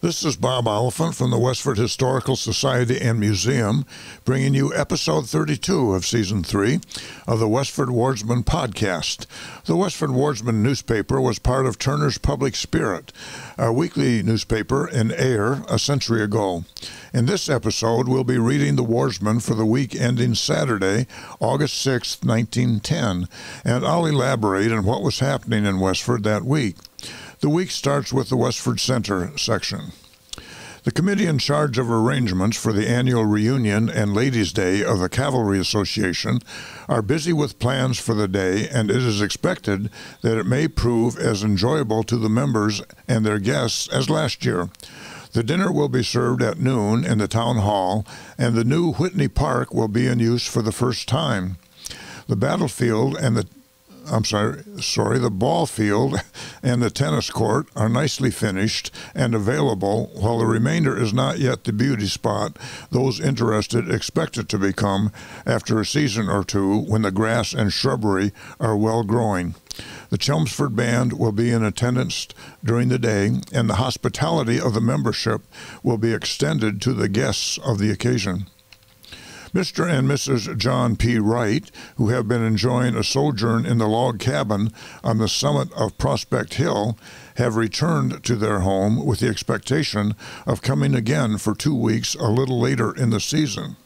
This is Bob Oliphant from the Westford Historical Society and Museum, bringing you episode 32 of Season 3 of the Westford Wardsman podcast. The Westford Wardsman newspaper was part of Turner's Public Spirit, a weekly newspaper in Ayer a century ago. In this episode, we'll be reading the Wardsman for the week ending Saturday, August 6, 1910, and I'll elaborate on what was happening in Westford that week. The week starts with the Westford Center section. The committee in charge of arrangements for the annual reunion and Ladies' Day of the Cavalry Association are busy with plans for the day, and it is expected that it may prove as enjoyable to the members and their guests as last year. The dinner will be served at noon in the town hall, and the new Whitney Park will be in use for the first time. The battlefield and the ball field and the tennis court are nicely finished and available, while the remainder is not yet the beauty spot those interested expect it to become after a season or two when the grass and shrubbery are well growing. The Chelmsford Band will be in attendance during the day, and the hospitality of the membership will be extended to the guests of the occasion. Mr. and Mrs. John P. Wright, who have been enjoying a sojourn in the log cabin on the summit of Prospect Hill, have returned to their home with the expectation of coming again for 2 weeks a little later in the season.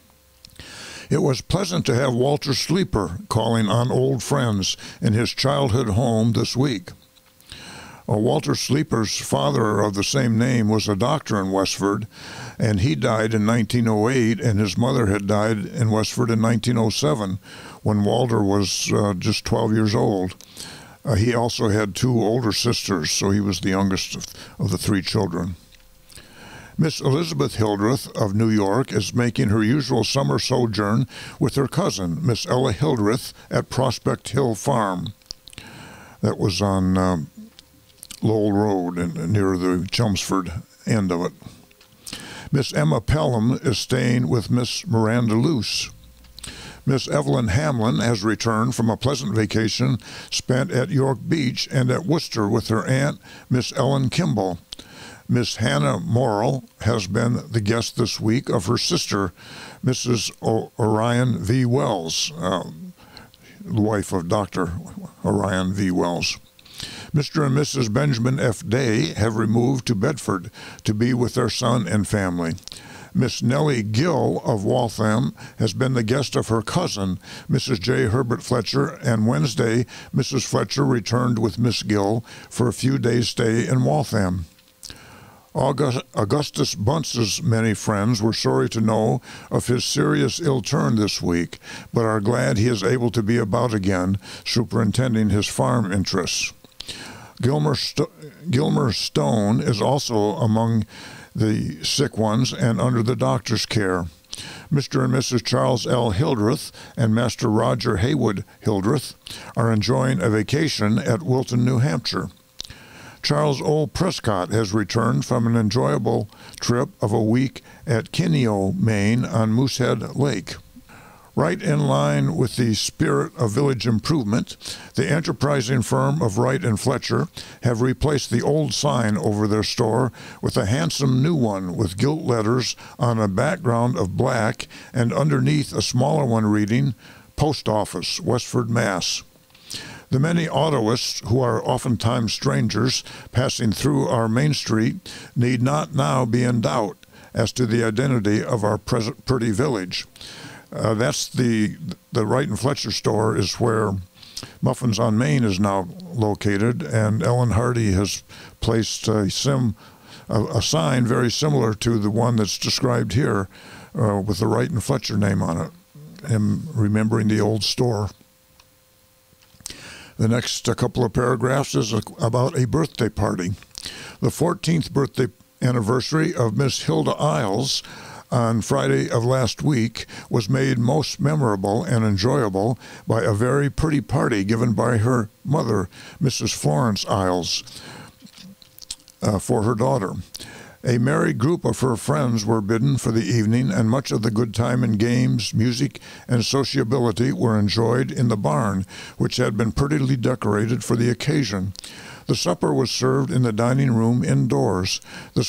It was pleasant to have Walter Sleeper calling on old friends in his childhood home this week. Walter Sleeper's father of the same name was a doctor in Westford, and he died in 1908, and his mother had died in Westford in 1907 when Walter was just 12 years old. He also had 2 older sisters, so he was the youngest of the 3 children. Miss Elizabeth Hildreth of New York is making her usual summer sojourn with her cousin, Miss Ella Hildreth, at Prospect Hill Farm. That was on Lowell Road and near the Chelmsford end of it. Miss Emma Pelham is staying with Miss Miranda Luce. Miss Evelyn Hamlin has returned from a pleasant vacation spent at York Beach and at Worcester with her aunt, Miss Ellen Kimball. Miss Hannah Morrill has been the guest this week of her sister, Mrs. Orion V. Wells, the wife of Dr. Orion V. Wells. Mr. and Mrs. Benjamin F. Day have removed to Bedford to be with their son and family. Miss Nellie Gill of Waltham has been the guest of her cousin, Mrs. J. Herbert Fletcher, and Wednesday, Mrs. Fletcher returned with Miss Gill for a few days' stay in Waltham. Augustus Bunce's many friends were sorry to know of his serious ill turn this week, but are glad he is able to be about again, superintending his farm interests. Gilmer Stone is also among the sick ones and under the doctor's care. Mr. and Mrs. Charles L. Hildreth and Master Roger Haywood Hildreth are enjoying a vacation at Wilton, New Hampshire. Charles O. Prescott has returned from an enjoyable trip of a week at Kineo, Maine on Moosehead Lake. Right in line with the spirit of village improvement, the enterprising firm of Wright and Fletcher have replaced the old sign over their store with a handsome new one with gilt letters on a background of black and underneath a smaller one reading, Post Office, Westford, Mass. The many autoists who are oftentimes strangers passing through our main street need not now be in doubt as to the identity of our present pretty village. That's the Wright and Fletcher store is where Muffins on Main is now located, and Ellen Hardy has placed a sign very similar to the one that's described here with the Wright and Fletcher name on it, him remembering the old store. The next couple of paragraphs is about a birthday party. The 14th birthday anniversary of Miss Hilda Isles on Friday of last week was made most memorable and enjoyable by a very pretty party given by her mother, Mrs. Florence Isles, for her daughter. A merry group of her friends were bidden for the evening, and much of the good time in games, music, and sociability were enjoyed in the barn, which had been prettily decorated for the occasion. The supper was served in the dining room indoors. The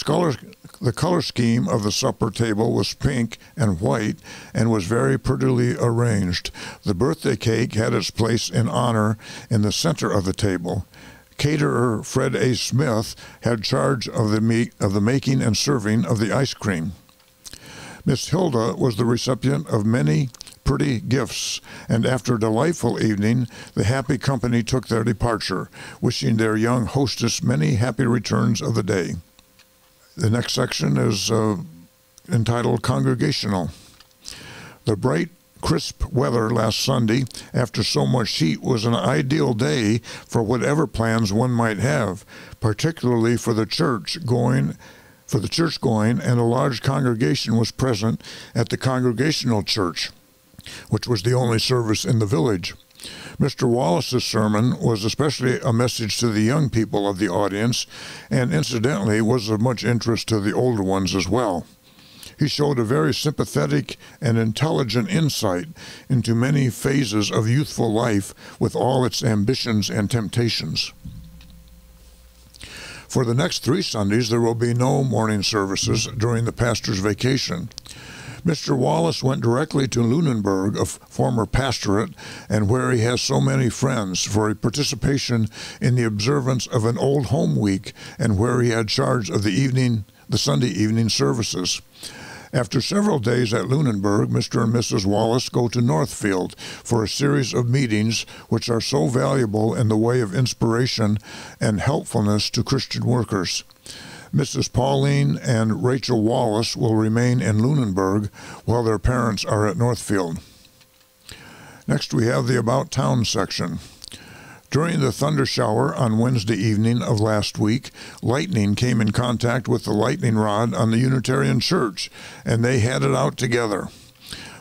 The color scheme of the supper table was pink and white and was very prettily arranged. The birthday cake had its place in honor in the center of the table. Caterer Fred A. Smith had charge of the making and serving of the ice cream. Miss Hilda was the recipient of many pretty gifts, and after a delightful evening, the happy company took their departure, wishing their young hostess many happy returns of the day. The next section is entitled Congregational. The bright, crisp weather last Sunday, after so much heat, was an ideal day for whatever plans one might have, particularly for the church going, and a large congregation was present at the Congregational Church, which was the only service in the village. Mr. Wallace's sermon was especially a message to the young people of the audience, and incidentally was of much interest to the older ones as well. He showed a very sympathetic and intelligent insight into many phases of youthful life with all its ambitions and temptations. For the next 3 Sundays, there will be no morning services during the pastor's vacation. Mr. Wallace went directly to Lunenburg, a former pastorate, and where he has so many friends, for a participation in the observance of an old home week, and where he had charge of the Sunday evening services. After several days at Lunenburg, Mr. and Mrs. Wallace go to Northfield for a series of meetings which are so valuable in the way of inspiration and helpfulness to Christian workers. Mrs. Pauline and Rachel Wallace will remain in Lunenburg while their parents are at Northfield. Next, we have the About Town section. During the thunder shower on Wednesday evening of last week, lightning came in contact with the lightning rod on the Unitarian Church, and they had it out together.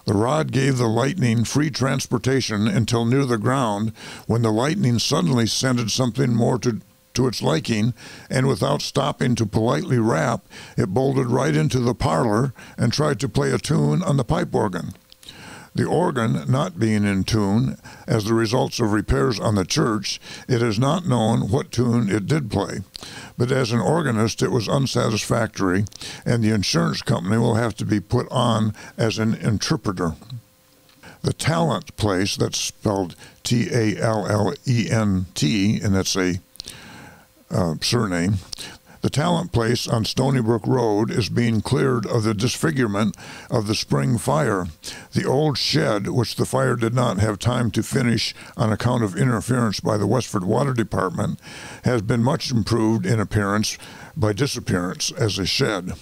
The rod gave the lightning free transportation until near the ground, when the lightning suddenly scented something more to its liking, and without stopping to politely rap, it bolted right into the parlor and tried to play a tune on the pipe organ. The organ not being in tune, as the results of repairs on the church, it is not known what tune it did play. But as an organist, it was unsatisfactory, and the insurance company will have to be put on as an interpreter. The Talent Place, that's spelled Tallent, and that's a surname. The Talent Place on Stony Brook Road is being cleared of the disfigurement of the spring fire. The old shed, which the fire did not have time to finish on account of interference by the Westford Water Department, has been much improved in appearance by disappearance as a shed.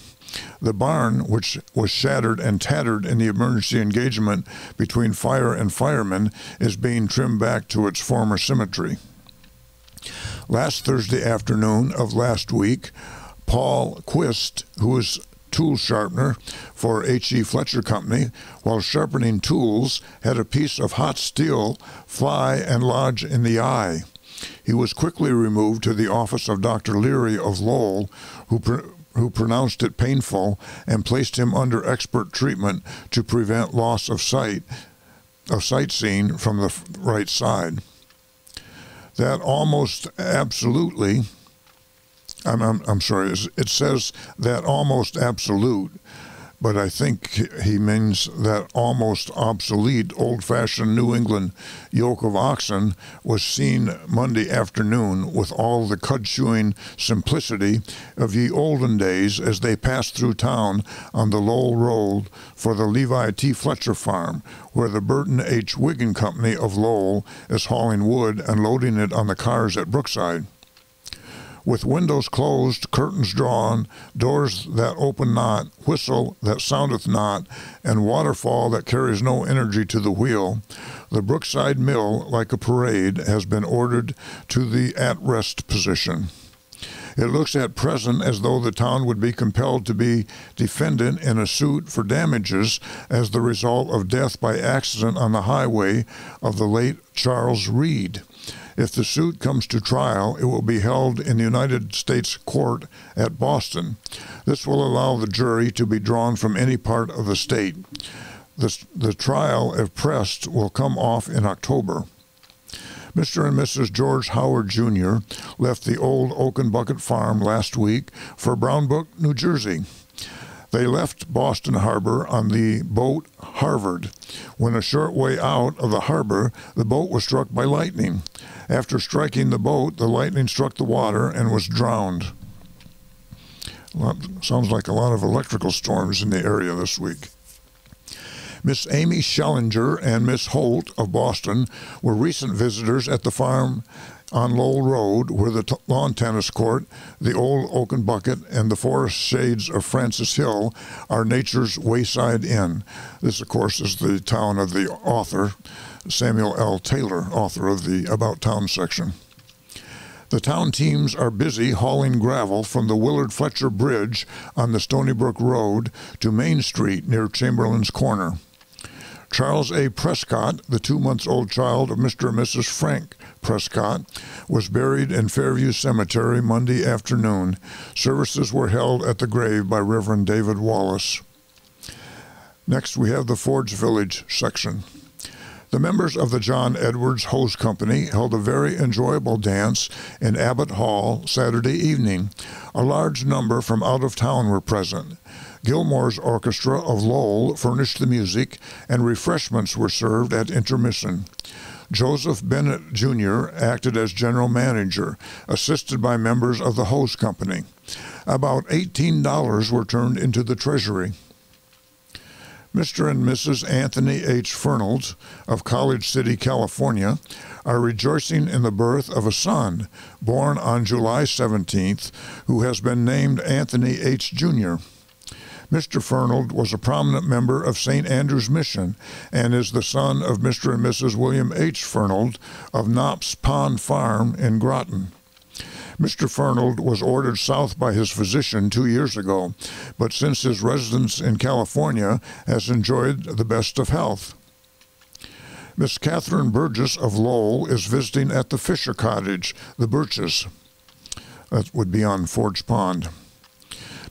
The barn, which was shattered and tattered in the emergency engagement between fire and firemen, is being trimmed back to its former symmetry. Last Thursday afternoon of last week, Paul Quist, who is tool sharpener for H.E. Fletcher Company, while sharpening tools, had a piece of hot steel fly and lodge in the eye. He was quickly removed to the office of Dr. Leary of Lowell, who pronounced it painful and placed him under expert treatment to prevent loss of sight seeing from the right side. That almost absolutely, I'm sorry, it says that almost absolute, but I think he means that almost obsolete old-fashioned New England yoke of oxen was seen Monday afternoon with all the cud-chewing simplicity of ye olden days as they passed through town on the Lowell Road for the Levi T. Fletcher farm, where the Burton H. Wiggin Company of Lowell is hauling wood and loading it on the cars at Brookside. With windows closed, curtains drawn, doors that open not, whistle that soundeth not, and waterfall that carries no energy to the wheel, the Brookside Mill, like a parade, has been ordered to the at-rest position. It looks at present as though the town would be compelled to be defended in a suit for damages as the result of death by accident on the highway of the late Charles Reed. If the suit comes to trial, it will be held in the United States Court at Boston. This will allow the jury to be drawn from any part of the state. The trial, if pressed, will come off in October. Mr. and Mrs. George Howard, Jr. left the old Oak and Bucket farm last week for Brown Brook, New Jersey. They left Boston Harbor on the boat Harvard. When a short way out of the harbor, the boat was struck by lightning. After striking the boat, the lightning struck the water and was drowned. Sounds like a lot of electrical storms in the area this week. Miss Amy Schellinger and Miss Holt of Boston were recent visitors at the farm on Lowell Road, where the lawn tennis court, the old oaken bucket, and the forest shades of Francis Hill are nature's wayside inn. This, of course, is the town of the author, Samuel L. Taylor, author of the About Town section. The town teams are busy hauling gravel from the Willard Fletcher Bridge on the Stony Brook Road to Main Street near Chamberlain's Corner. Charles A. Prescott, the 2-month-old child of Mr. and Mrs. Frank Prescott, was buried in Fairview Cemetery Monday afternoon. Services were held at the grave by Reverend David Wallace. Next, we have the Forge Village section. The members of the John Edwards Hose Company held a very enjoyable dance in Abbott Hall Saturday evening. A large number from out of town were present. Gilmore's Orchestra of Lowell furnished the music, and refreshments were served at intermission. Joseph Bennett, Jr. acted as general manager, assisted by members of the Hose Company. About $18 were turned into the treasury. Mr. and Mrs. Anthony H. Fernald of College City, California, are rejoicing in the birth of a son born on July 17th, who has been named Anthony H. Jr. Mr. Fernald was a prominent member of St. Andrew's Mission and is the son of Mr. and Mrs. William H. Fernald of Knops Pond Farm in Groton. Mr. Fernald was ordered south by his physician 2 years ago, but since his residence in California has enjoyed the best of health. Miss Catherine Burgess of Lowell is visiting at the Fisher Cottage, the Birches. That would be on Forge Pond.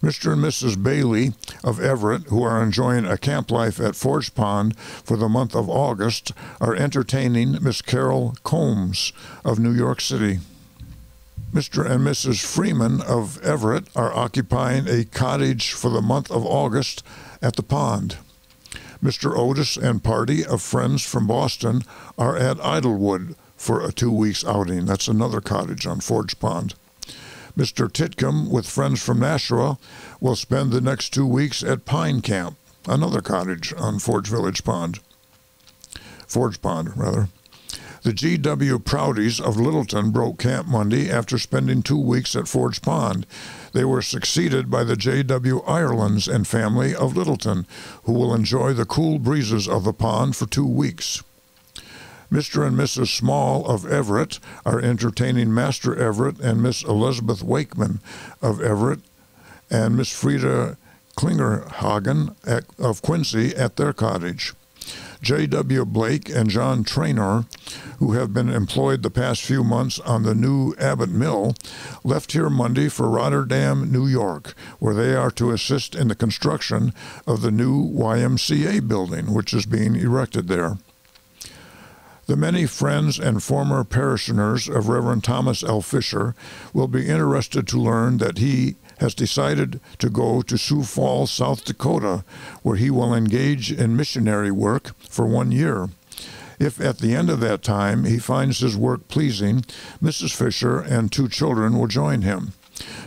Mr. and Mrs. Bailey of Everett, who are enjoying a camp life at Forge Pond for the month of August, are entertaining Miss Carol Combs of New York City. Mr. and Mrs. Freeman of Everett are occupying a cottage for the month of August at the pond. Mr. Otis and party of friends from Boston are at Idlewood for a 2-week outing. That's another cottage on Forge Pond. Mr. Titcomb, with friends from Nashua, will spend the next 2 weeks at Pine Camp, another cottage on Forge Pond. The G.W. Proudies of Littleton broke camp Monday after spending 2 weeks at Forge Pond. They were succeeded by the J.W. Irelands and family of Littleton, who will enjoy the cool breezes of the pond for 2 weeks. Mr. and Mrs. Small of Everett are entertaining Master Everett and Miss Elizabeth Wakeman of Everett and Miss Frida Klingerhagen of Quincy at their cottage. J.W. Blake and John Traynor, who have been employed the past few months on the new Abbott Mill, left here Monday for Rotterdam, New York, where they are to assist in the construction of the new YMCA building, which is being erected there. The many friends and former parishioners of Reverend Thomas L. Fisher will be interested to learn that he has decided to go to Sioux Falls, South Dakota, where he will engage in missionary work for 1 year. If at the end of that time he finds his work pleasing, Mrs. Fisher and 2 children will join him.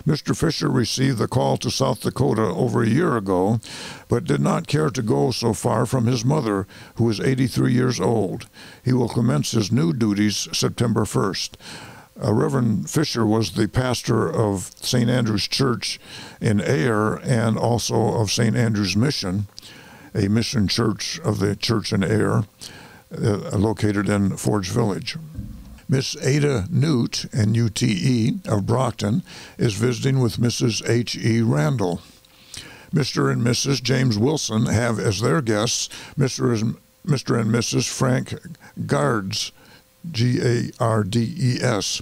Mr. Fisher received the call to South Dakota over a year ago, but did not care to go so far from his mother, who is 83 years old. He will commence his new duties September 1st. Reverend Fisher was the pastor of St. Andrew's Church in Ayer and also of St. Andrew's Mission, a mission church of the church in Ayer, located in Forge Village. Miss Ada Newt, N-U-T-E, of Brockton, is visiting with Mrs. H.E. Randall. Mr. and Mrs. James Wilson have as their guests Mr. and Mrs. Frank Gardes, G-A-R-D-E-S,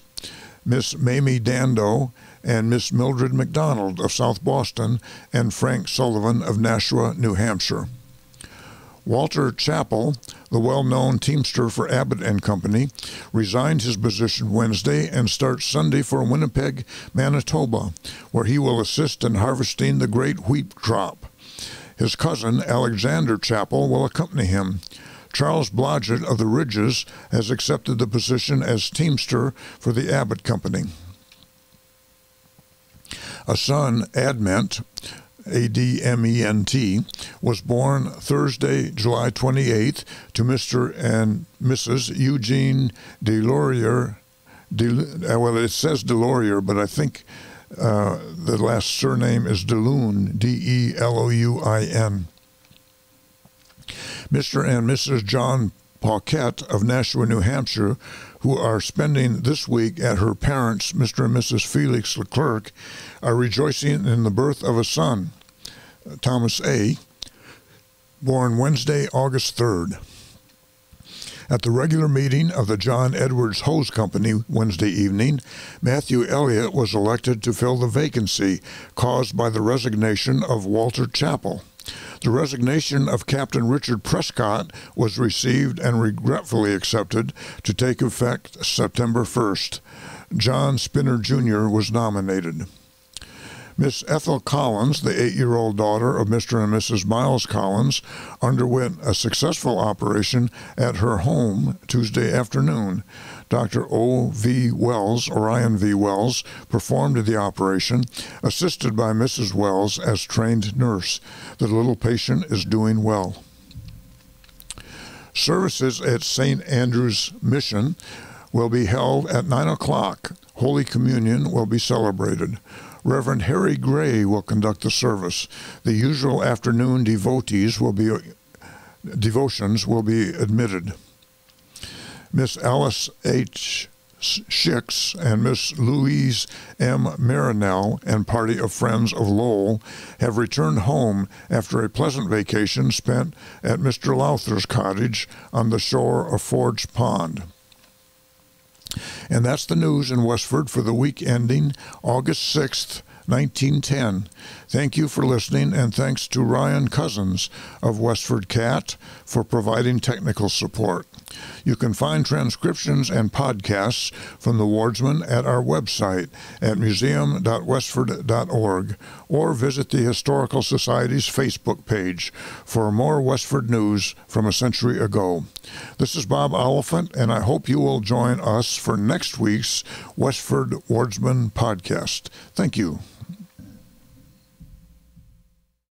Miss Mamie Dando, and Miss Mildred McDonald of South Boston, and Frank Sullivan of Nashua, New Hampshire. Walter Chappell the well-known teamster for Abbott and Company, resigned his position Wednesday and starts Sunday for Winnipeg, Manitoba, where he will assist in harvesting the great wheat crop. His cousin, Alexander Chappell, will accompany him. Charles Blodgett of the Ridges has accepted the position as teamster for the Abbott Company. A son, Adment, A-D-M-E-N-T, was born Thursday, July 28th, to Mr. and Mrs. Eugene Delorier. Well, it says Delorier, but I think the last surname is DeLuin, D-E-L-O-U-I-N. Mr. and Mrs. John Paquette of Nashua, New Hampshire, who are spending this week at her parents', Mr. and Mrs. Felix Leclerc, are rejoicing in the birth of a son, Thomas A., born Wednesday, August 3rd. At the regular meeting of the John Edwards Hose Company Wednesday evening, Matthew Elliott was elected to fill the vacancy caused by the resignation of Walter Chappell. The resignation of Captain Richard Prescott was received and regretfully accepted to take effect September 1st. John Spinner Jr. was nominated. Miss Ethel Collins, the 8-year-old daughter of Mr. and Mrs. Miles Collins, underwent a successful operation at her home Tuesday afternoon. Dr. O.V. Wells, Orion V. Wells, performed the operation, assisted by Mrs. Wells as trained nurse. The little patient is doing well. Services at St. Andrew's Mission will be held at 9 o'clock. Holy Communion will be celebrated. Reverend Harry Gray will conduct the service. The usual afternoon devotions will be admitted. Miss Alice H. Schicks and Miss Louise M. Marinell and party of friends of Lowell have returned home after a pleasant vacation spent at Mr. Lowther's cottage on the shore of Forge Pond. And that's the news in Westford for the week ending August 6th, 1910. Thank you for listening, and thanks to Ryan Cousins of Westford Cat for providing technical support. You can find transcriptions and podcasts from the Wardsman at our website at museum.westford.org or visit the Historical Society's Facebook page for more Westford news from a century ago. This is Bob Oliphant, and I hope you will join us for next week's Westford Wardsman podcast. Thank you.